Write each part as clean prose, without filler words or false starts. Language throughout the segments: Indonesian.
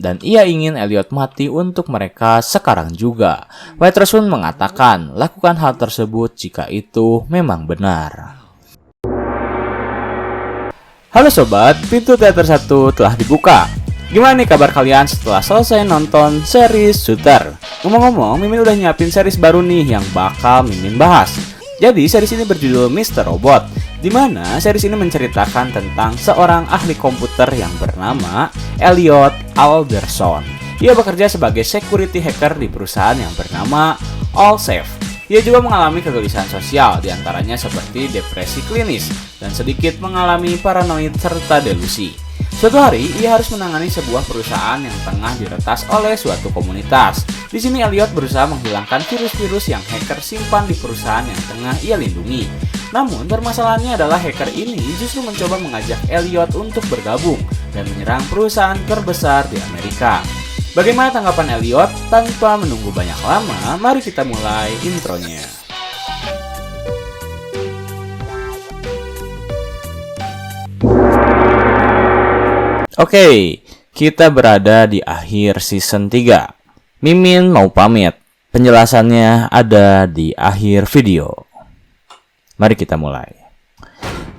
dan ia ingin Elliot mati untuk mereka sekarang juga. Waitrose pun mengatakan, lakukan hal tersebut jika itu memang benar. Halo sobat, pintu teater 1 telah dibuka. Gimana nih kabar kalian setelah selesai nonton series Shooter? Ngomong-ngomong, Mimin udah nyiapin series baru nih yang bakal Mimin bahas. Jadi series ini berjudul Mr. Robot, di mana series ini menceritakan tentang seorang ahli komputer yang bernama Elliot Alderson. Ia bekerja sebagai security hacker di perusahaan yang bernama Allsafe. Ia juga mengalami kegelisahan sosial, diantaranya seperti depresi klinis dan sedikit mengalami paranoid serta delusi. Suatu hari, ia harus menangani sebuah perusahaan yang tengah diretas oleh suatu komunitas. Di sini Elliot berusaha menghilangkan virus-virus yang hacker simpan di perusahaan yang tengah ia lindungi. Namun, permasalahannya adalah hacker ini justru mencoba mengajak Elliot untuk bergabung dan menyerang perusahaan terbesar di Amerika. Bagaimana tanggapan Elliot? Tanpa menunggu banyak lama, mari kita mulai intronya. Oke, kita berada di akhir season 3. Mimin mau pamit. Penjelasannya ada di akhir video. Mari kita mulai.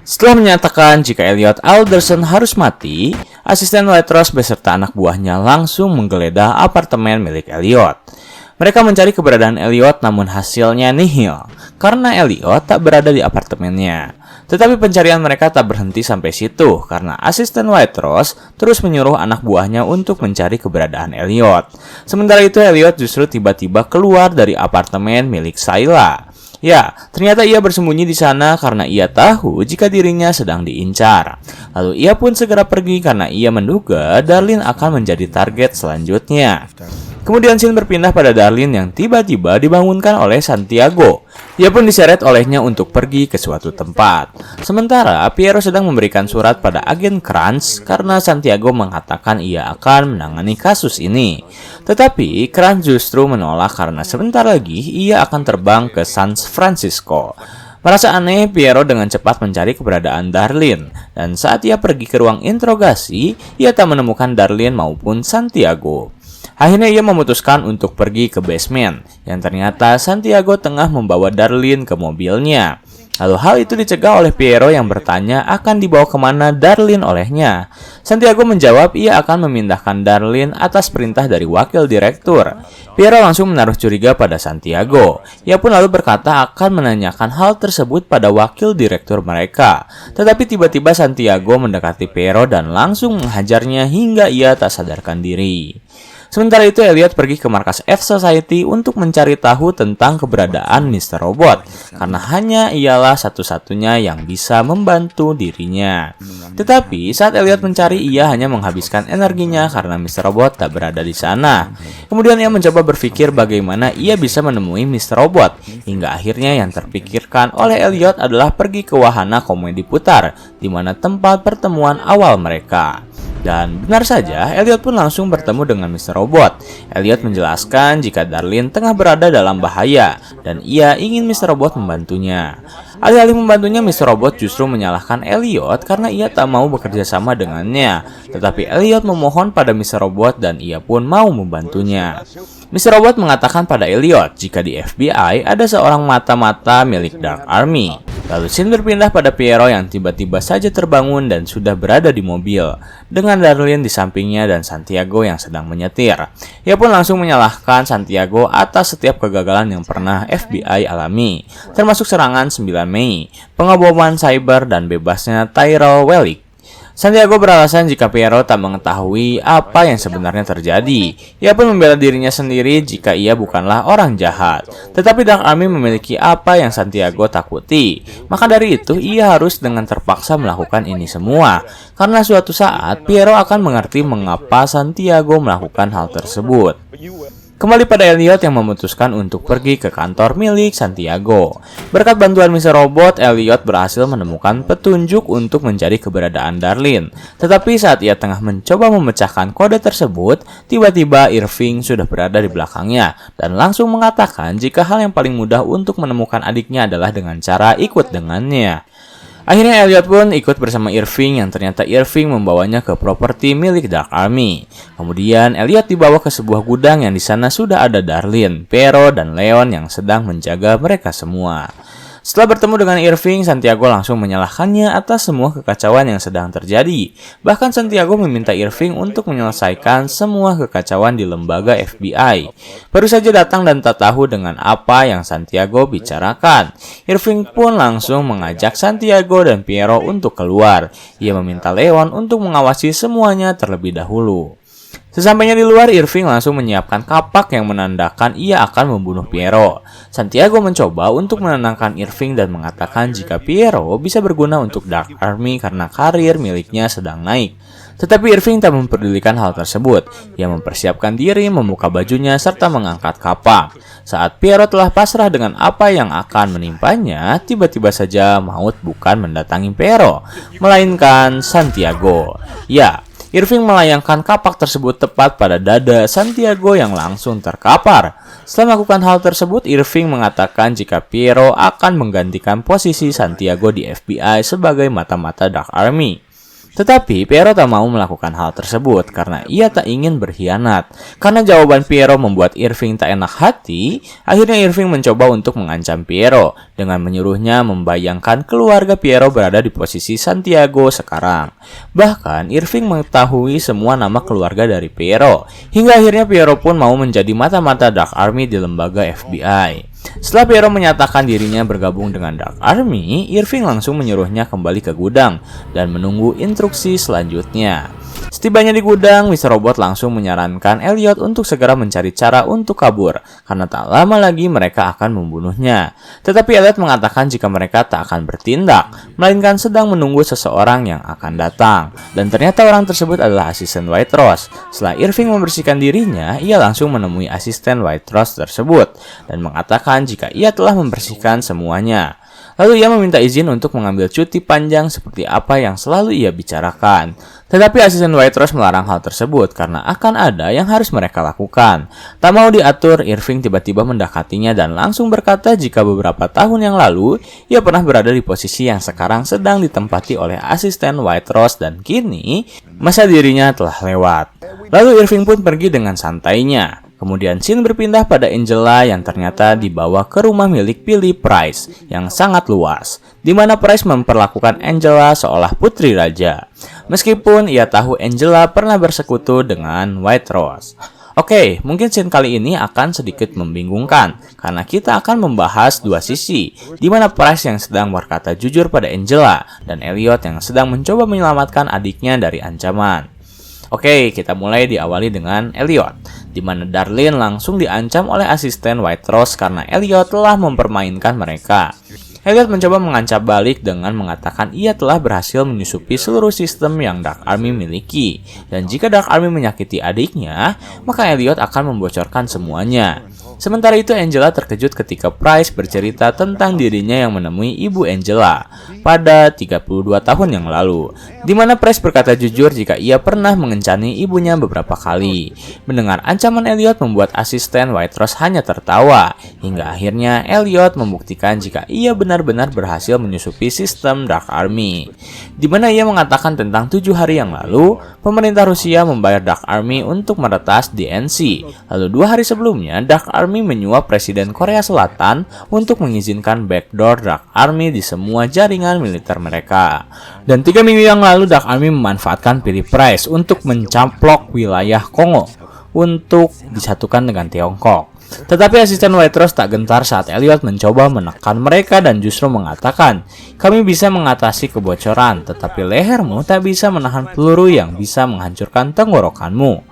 Setelah menyatakan jika Elliot Alderson harus mati, asisten Waitrose beserta anak buahnya langsung menggeledah apartemen milik Elliot. Mereka mencari keberadaan Elliot namun hasilnya nihil, karena Elliot tak berada di apartemennya. Tetapi pencarian mereka tak berhenti sampai situ, karena asisten Waitrose terus menyuruh anak buahnya untuk mencari keberadaan Elliot. Sementara itu Elliot justru tiba-tiba keluar dari apartemen milik Sayla. Ya, ternyata ia bersembunyi di sana karena ia tahu jika dirinya sedang diincar. Lalu ia pun segera pergi karena ia menduga Darlene akan menjadi target selanjutnya. Kemudian scene berpindah pada Darlene yang tiba-tiba dibangunkan oleh Santiago. Ia pun diseret olehnya untuk pergi ke suatu tempat. Sementara Piero sedang memberikan surat pada agen Kranz karena Santiago mengatakan ia akan menangani kasus ini. Tetapi Kranz justru menolak karena sebentar lagi ia akan terbang ke San Francisco. Merasa aneh, Piero dengan cepat mencari keberadaan Darlene. Dan saat ia pergi ke ruang interogasi, ia tak menemukan Darlene maupun Santiago. Akhirnya ia memutuskan untuk pergi ke basement, yang ternyata Santiago tengah membawa Darlene ke mobilnya. Lalu hal itu dicegah oleh Piero yang bertanya akan dibawa kemana Darlene olehnya. Santiago menjawab ia akan memindahkan Darlene atas perintah dari wakil direktur. Piero langsung menaruh curiga pada Santiago. Ia pun lalu berkata akan menanyakan hal tersebut pada wakil direktur mereka. Tetapi tiba-tiba Santiago mendekati Piero dan langsung menghajarnya hingga ia tak sadarkan diri. Sementara itu Elliot pergi ke markas F Society untuk mencari tahu tentang keberadaan Mr. Robot, karena hanya ialah satu-satunya yang bisa membantu dirinya. Tetapi saat Elliot mencari, ia hanya menghabiskan energinya karena Mr. Robot tak berada di sana. Kemudian ia mencoba berpikir bagaimana ia bisa menemui Mr. Robot, hingga akhirnya yang terpikirkan oleh Elliot adalah pergi ke wahana komedi putar, di mana tempat pertemuan awal mereka. Dan benar saja, Elliot pun langsung bertemu dengan Mr. Robot. Elliot menjelaskan jika Darlene tengah berada dalam bahaya dan ia ingin Mr. Robot membantunya. Alih-alih membantunya, Mr. Robot justru menyalahkan Elliot karena ia tak mau bekerja sama dengannya. Tetapi Elliot memohon pada Mr. Robot dan ia pun mau membantunya. Mr. Robot mengatakan pada Elliot jika di FBI ada seorang mata-mata milik Dark Army. Lalu scene berpindah pada Piero yang tiba-tiba saja terbangun dan sudah berada di mobil, dengan Darlene di sampingnya dan Santiago yang sedang menyetir. Ia pun langsung menyalahkan Santiago atas setiap kegagalan yang pernah FBI alami, termasuk serangan 9 Mei, pengeboman cyber dan bebasnya Tyrell Wellick. Santiago beralasan jika Piero tak mengetahui apa yang sebenarnya terjadi. Ia pun membela dirinya sendiri jika ia bukanlah orang jahat. Tetapi Dark Army memiliki apa yang Santiago takuti. Maka dari itu ia harus dengan terpaksa melakukan ini semua. Karena suatu saat Piero akan mengerti mengapa Santiago melakukan hal tersebut. Kembali pada Elliot yang memutuskan untuk pergi ke kantor milik Santiago. Berkat bantuan Mr. Robot, Elliot berhasil menemukan petunjuk untuk mencari keberadaan Darlene. Tetapi saat ia tengah mencoba memecahkan kode tersebut, tiba-tiba Irving sudah berada di belakangnya dan langsung mengatakan jika hal yang paling mudah untuk menemukan adiknya adalah dengan cara ikut dengannya. Akhirnya Elliot pun ikut bersama Irving yang ternyata Irving membawanya ke properti milik Dark Army. Kemudian Elliot dibawa ke sebuah gudang yang di sana sudah ada Darlene, Piero, dan Leon yang sedang menjaga mereka semua. Setelah bertemu dengan Irving, Santiago langsung menyalahkannya atas semua kekacauan yang sedang terjadi. Bahkan Santiago meminta Irving untuk menyelesaikan semua kekacauan di lembaga FBI. Baru saja datang dan tak tahu dengan apa yang Santiago bicarakan. Irving pun langsung mengajak Santiago dan Piero untuk keluar. Ia meminta Leon untuk mengawasi semuanya terlebih dahulu. Sesampainya di luar, Irving langsung menyiapkan kapak yang menandakan ia akan membunuh Piero. Santiago mencoba untuk menenangkan Irving dan mengatakan jika Piero bisa berguna untuk Dark Army karena karir miliknya sedang naik. Tetapi Irving tak memperdulikan hal tersebut. Ia mempersiapkan diri, membuka bajunya, serta mengangkat kapak. Saat Piero telah pasrah dengan apa yang akan menimpanya, tiba-tiba saja maut bukan mendatangi Piero, melainkan Santiago. Ya, Irving melayangkan kapak tersebut tepat pada dada Santiago yang langsung terkapar. Setelah melakukan hal tersebut, Irving mengatakan jika Piero akan menggantikan posisi Santiago di FBI sebagai mata-mata Dark Army. Tetapi Piero tak mau melakukan hal tersebut karena ia tak ingin berkhianat. Karena jawaban Piero membuat Irving tak enak hati, akhirnya Irving mencoba untuk mengancam Piero dengan menyuruhnya membayangkan keluarga Piero berada di posisi Santiago sekarang. Bahkan Irving mengetahui semua nama keluarga dari Piero, hingga akhirnya Piero pun mau menjadi mata-mata Dark Army di lembaga FBI. Setelah Piero menyatakan dirinya bergabung dengan Dark Army, Irving langsung menyuruhnya kembali ke gudang dan menunggu instruksi selanjutnya. Setibanya di gudang, Mr. Robot langsung menyarankan Elliot untuk segera mencari cara untuk kabur, karena tak lama lagi mereka akan membunuhnya. Tetapi Elliot mengatakan jika mereka tak akan bertindak, melainkan sedang menunggu seseorang yang akan datang. Dan ternyata orang tersebut adalah asisten White Rose. Setelah Irving membersihkan dirinya, ia langsung menemui asisten White Rose tersebut, dan mengatakan jika ia telah membersihkan semuanya. Lalu ia meminta izin untuk mengambil cuti panjang seperti apa yang selalu ia bicarakan. Tetapi asisten White Rose melarang hal tersebut karena akan ada yang harus mereka lakukan. Tak mau diatur, Irving tiba-tiba mendekatinya dan langsung berkata jika beberapa tahun yang lalu ia pernah berada di posisi yang sekarang sedang ditempati oleh asisten White Rose dan kini masa dirinya telah lewat. Lalu Irving pun pergi dengan santainya. Kemudian scene berpindah pada Angela yang ternyata dibawa ke rumah milik Billy Price yang sangat luas, di mana Price memperlakukan Angela seolah putri raja. Meskipun ia tahu Angela pernah bersekutu dengan White Rose. Oke, mungkin scene kali ini akan sedikit membingungkan karena kita akan membahas dua sisi, di mana Price yang sedang berkata jujur pada Angela dan Elliot yang sedang mencoba menyelamatkan adiknya dari ancaman. Oke, kita mulai diawali dengan Elliot, di mana Darlene langsung diancam oleh asisten White Rose karena Elliot telah mempermainkan mereka. Elliot mencoba mengancam balik dengan mengatakan ia telah berhasil menyusupi seluruh sistem yang Dark Army miliki. Dan jika Dark Army menyakiti adiknya, maka Elliot akan membocorkan semuanya. Sementara itu Angela terkejut ketika Price bercerita tentang dirinya yang menemui ibu Angela pada 32 tahun yang lalu, di mana Price berkata jujur jika ia pernah mengencani ibunya beberapa kali. Mendengar ancaman Elliot membuat asisten White Rose hanya tertawa, hingga akhirnya Elliot membuktikan jika ia benar-benar berhasil menyusupi sistem Dark Army, di mana ia mengatakan tentang 7 hari yang lalu pemerintah Rusia membayar Dark Army untuk meretas DNC. Lalu 2 hari sebelumnya Dark Army menyuap Presiden Korea Selatan untuk mengizinkan backdoor Dark Army di semua jaringan militer mereka. Dan 3 minggu yang lalu Dark Army memanfaatkan Billy Price untuk mencaplok wilayah Kongo untuk disatukan dengan Tiongkok. Tetapi asisten White Rose tak gentar saat Elliot mencoba menekan mereka dan justru mengatakan, "Kami bisa mengatasi kebocoran, tetapi lehermu tak bisa menahan peluru yang bisa menghancurkan tenggorokanmu."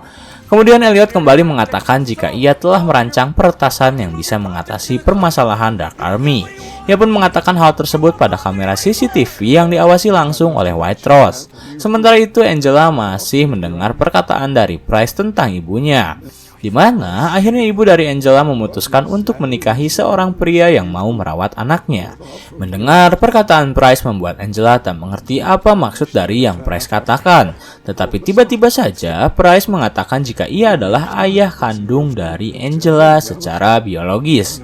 Kemudian Elliot kembali mengatakan jika ia telah merancang peretasan yang bisa mengatasi permasalahan Dark Army. Ia pun mengatakan hal tersebut pada kamera CCTV yang diawasi langsung oleh White Rose. Sementara itu Angela masih mendengar perkataan dari Price tentang ibunya, di mana akhirnya ibu dari Angela memutuskan untuk menikahi seorang pria yang mau merawat anaknya. Mendengar perkataan Price membuat Angela tak mengerti apa maksud dari yang Price katakan. Tetapi tiba-tiba saja Price mengatakan jika ia adalah ayah kandung dari Angela secara biologis.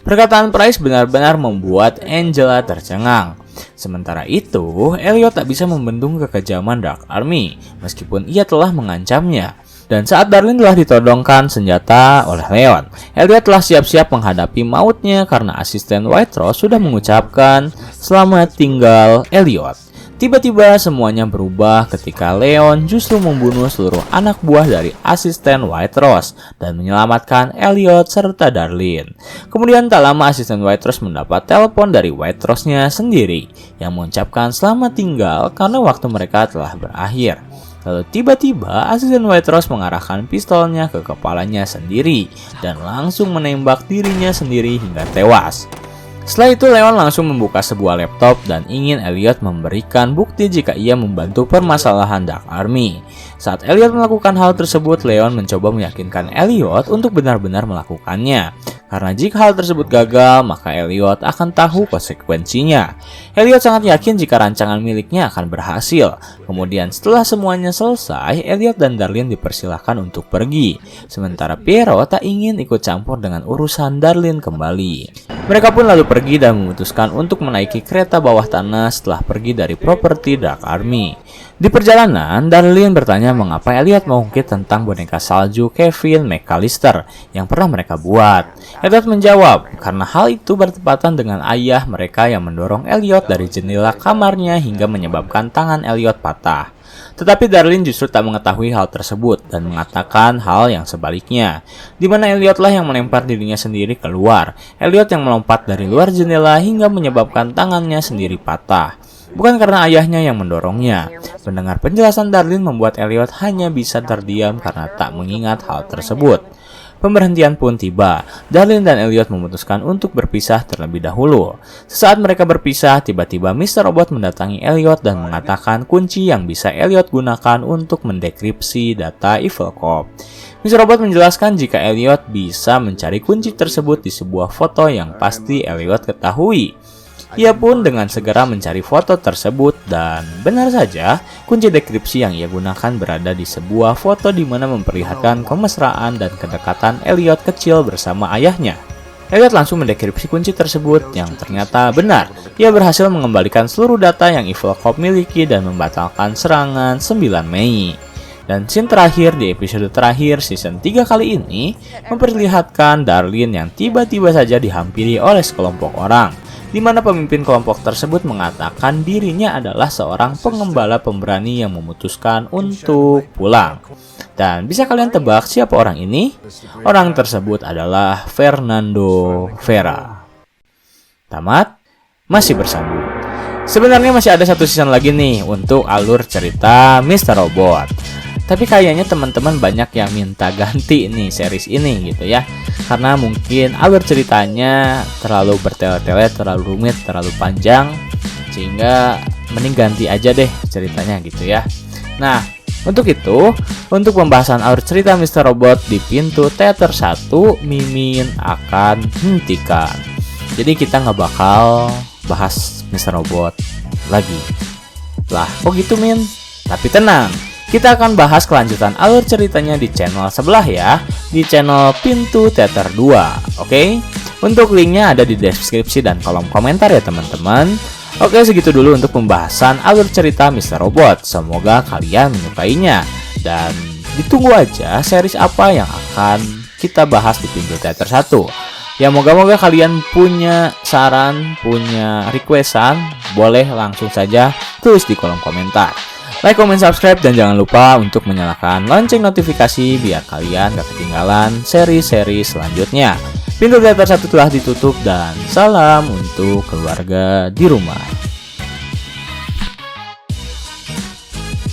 Perkataan Price benar-benar membuat Angela tercengang. Sementara itu, Elliot tak bisa membendung kekejaman Dark Army, meskipun ia telah mengancamnya. Dan saat Darlin telah ditodongkan senjata oleh Leon, Elliot telah siap-siap menghadapi mautnya karena asisten White Rose sudah mengucapkan selamat tinggal Elliot. Tiba-tiba semuanya berubah ketika Leon justru membunuh seluruh anak buah dari asisten White Rose dan menyelamatkan Elliot serta Darlin. Kemudian tak lama asisten White Rose mendapat telepon dari White Rose-nya sendiri yang mengucapkan selamat tinggal karena waktu mereka telah berakhir. Lalu tiba-tiba asisten White Rose mengarahkan pistolnya ke kepalanya sendiri dan langsung menembak dirinya sendiri hingga tewas. Setelah itu Leon langsung membuka sebuah laptop dan ingin Elliot memberikan bukti jika ia membantu permasalahan Dark Army. Saat Elliot melakukan hal tersebut, Leon mencoba meyakinkan Elliot untuk benar-benar melakukannya. Karena jika hal tersebut gagal, maka Elliot akan tahu konsekuensinya. Elliot sangat yakin jika rancangan miliknya akan berhasil. Kemudian setelah semuanya selesai, Elliot dan Darlin dipersilahkan untuk pergi. Sementara Piero tak ingin ikut campur dengan urusan Darlin kembali. Mereka pun lalu pergi dan memutuskan untuk menaiki kereta bawah tanah setelah pergi dari properti Dark Army. Di perjalanan, Darlin bertanya mengapa Elliot mengungkit tentang boneka salju Kevin McAllister yang pernah mereka buat. Elliot menjawab, karena hal itu bertepatan dengan ayah mereka yang mendorong Elliot dari jendela kamarnya hingga menyebabkan tangan Elliot patah. Tetapi Darlin justru tak mengetahui hal tersebut dan mengatakan hal yang sebaliknya, di mana Elliot lah yang melempar dirinya sendiri keluar. Elliot yang melompat dari luar jendela hingga menyebabkan tangannya sendiri patah. Bukan karena ayahnya yang mendorongnya. Mendengar penjelasan Darlin membuat Elliot hanya bisa terdiam karena tak mengingat hal tersebut. Pemberhentian pun tiba. Darlin dan Elliot memutuskan untuk berpisah terlebih dahulu. Sesaat mereka berpisah, tiba-tiba Mr. Robot mendatangi Elliot dan mengatakan kunci yang bisa Elliot gunakan untuk mendekripsi data Evil Corp. Mr. Robot menjelaskan jika Elliot bisa mencari kunci tersebut di sebuah foto yang pasti Elliot ketahui. Ia pun dengan segera mencari foto tersebut dan benar saja kunci dekripsi yang ia gunakan berada di sebuah foto di mana memperlihatkan kemesraan dan kedekatan Elliot kecil bersama ayahnya. Elliot langsung mendekripsi kunci tersebut yang ternyata benar. Ia berhasil mengembalikan seluruh data yang Evil Corp miliki dan membatalkan serangan 9 Mei. Dan scene terakhir di episode terakhir season 3 kali ini memperlihatkan Darlin yang tiba-tiba saja dihampiri oleh sekelompok orang, di mana pemimpin kelompok tersebut mengatakan dirinya adalah seorang pengembala pemberani yang memutuskan untuk pulang. Dan bisa kalian tebak siapa orang ini? Orang tersebut adalah Fernando Vera. Tamat? Masih bersambung. Sebenarnya masih ada satu season lagi nih untuk alur cerita Mr. Robot. Tapi kayaknya teman-teman banyak yang minta ganti nih series ini gitu ya. Karena mungkin alur ceritanya terlalu bertele-tele, terlalu rumit, terlalu panjang, sehingga mending ganti aja deh ceritanya gitu ya. Nah, untuk itu, untuk pembahasan alur cerita Mr. Robot di pintu teater 1, Mimin akan hentikan. Jadi kita nggak bakal bahas Mr. Robot lagi. Lah, kok gitu Min? Tapi tenang, kita akan bahas kelanjutan alur ceritanya di channel sebelah ya, di channel Pintu Teater 2, oke? Untuk linknya ada di deskripsi dan kolom komentar ya teman-teman. Oke, segitu dulu untuk pembahasan alur cerita Mr. Robot. Semoga kalian menyukainya. Dan ditunggu aja series apa yang akan kita bahas di Pintu Teater 1. Ya, moga-moga kalian punya saran, punya requestan, boleh langsung saja tulis di kolom komentar. Like, comment, subscribe, dan jangan lupa untuk menyalakan lonceng notifikasi biar kalian gak ketinggalan seri-seri selanjutnya. Pintu Teater 1 telah ditutup dan salam untuk keluarga di rumah.